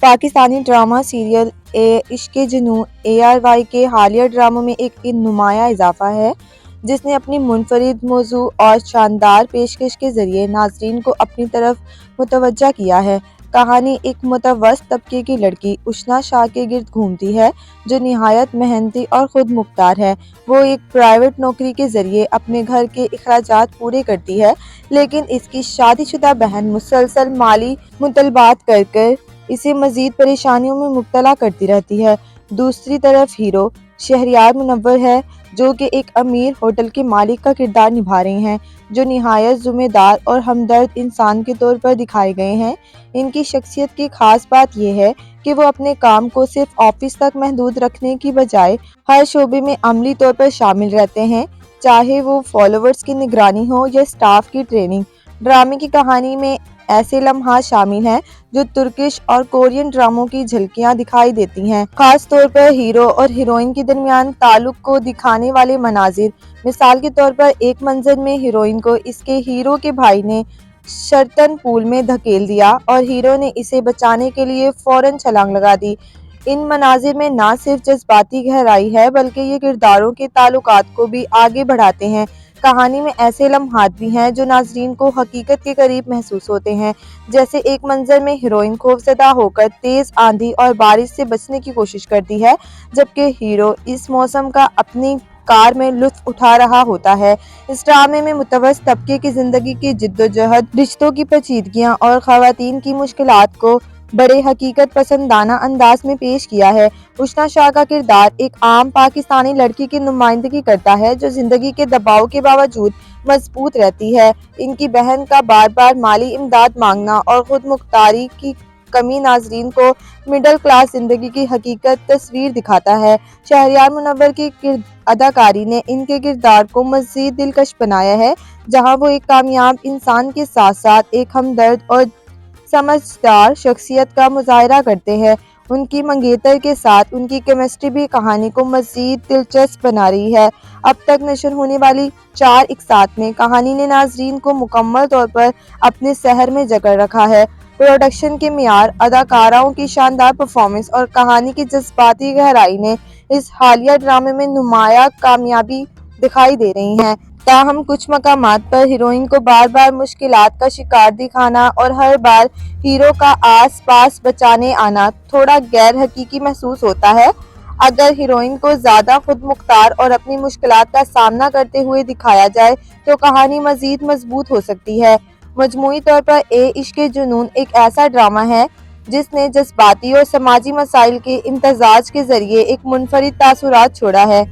Pakistani drama serial عشق جنوں ARY کے حالیہ ڈراموں میں ایک نمایاں اضافہ ہے جس نے اپنی منفرد موضوع اور شاندار پیشکش کے ذریعے ناظرین کو اپنی طرف متوجہ کیا ہے۔ کہانی ایک متوسط طبقے کی لڑکی اشنا شاہ کے گرد گھومتی ہے جو نہایت محنتی اور خود مختار ہے۔ وہ ایک پرائیویٹ نوکری کے ذریعے اپنے گھر کے اخراجات پورے کرتی ہے، لیکن اس کی شادی شدہ بہن مسلسل مالی مطالبات کر اسے مزید پریشانیوں میں مبتلا کرتی رہتی ہے۔ دوسری طرف ہیرو شہریار منور ہے جو کہ ایک امیر ہوٹل کے مالک کا کردار نبھا رہے ہیں، جو نہایت ذمہ دار اور ہمدرد انسان کے طور پر دکھائے گئے ہیں۔ ان کی شخصیت کی خاص بات یہ ہے کہ وہ اپنے کام کو صرف آفس تک محدود رکھنے کی بجائے ہر شعبے میں عملی طور پر شامل رہتے ہیں، چاہے وہ فالوورز کی نگرانی ہو یا اسٹاف کی ٹریننگ۔ ڈرامے کی کہانی میں ایسے لمحات شامل ہیں جو ترکش اور کورین ڈراموں کی جھلکیاں دکھائی دیتی ہیں، خاص طور پر ہیرو اور ہیروئن کے درمیان تعلق کو دکھانے والے مناظر۔ مثال کے طور پر ایک منظر میں ہیروئن کو اس کے ہیرو کے بھائی نے شرطن پول میں دھکیل دیا اور ہیرو نے اسے بچانے کے لیے فوراً چھلانگ لگا دی۔ ان مناظر میں نہ صرف جذباتی گہرائی ہے بلکہ یہ کرداروں کے تعلقات کو بھی آگے بڑھاتے ہیں۔ کہانی میں ایسے لمحات بھی ہیں جو ناظرین کو حقیقت کے قریب محسوس ہوتے ہیں، جیسے ایک منظر میں ہیروئن خوفزدہ ہو کر تیز آندھی اور بارش سے بچنے کی کوشش کرتی ہے جبکہ ہیرو اس موسم کا اپنی کار میں لطف اٹھا رہا ہوتا ہے۔ اس ڈرامے میں متوسط طبقے کی زندگی کی جدوجہد، رشتوں کی پیچیدگیاں اور خواتین کی مشکلات کو بڑے حقیقت پسندانہ انداز میں پیش کیا ہے۔ اشنا شاہ کا کردار ایک عام پاکستانی لڑکی کی نمائندگی کرتا ہے جو زندگی کے دباؤ کے باوجود مضبوط رہتی ہے۔ ان کی بہن کا بار بار مالی امداد مانگنا اور خود مختاری کی کمی ناظرین کو مڈل کلاس زندگی کی حقیقت تصویر دکھاتا ہے۔ شہریار منور کی اداکاری نے ان کے کردار کو مزید دلکش بنایا ہے، جہاں وہ ایک کامیاب انسان کے ساتھ ساتھ ایک ہمدرد اور سمجھدار شخصیت کا مظاہرہ کرتے ہیں۔ ان کی منگیتر کے ساتھ ان کی کیمسٹری بھی کہانی کو مزید دلچسپ بنا رہی ہے۔ اب تک نشر ہونے والی 4 اقساط میں کہانی نے ناظرین کو مکمل طور پر اپنے سحر میں جکڑ رکھا ہے۔ پروڈکشن کے معیار، اداکاروں کی شاندار پرفارمنس اور کہانی کی جذباتی گہرائی نے اس حالیہ ڈرامے میں نمایاں کامیابی دکھائی دے رہی ہے۔ تاہم کچھ مقامات پر ہیروئن کو بار بار مشکلات کا شکار دکھانا اور ہر بار ہیرو کا آس پاس بچانے آنا تھوڑا غیر حقیقی محسوس ہوتا ہے۔ اگر ہیروئن کو زیادہ خود مختار اور اپنی مشکلات کا سامنا کرتے ہوئے دکھایا جائے تو کہانی مزید مضبوط ہو سکتی ہے۔ مجموعی طور پر عشق جنوں ایک ایسا ڈرامہ ہے جس نے جذباتی اور سماجی مسائل کے امتزاج کے ذریعے ایک منفرد تاثرات چھوڑا ہے۔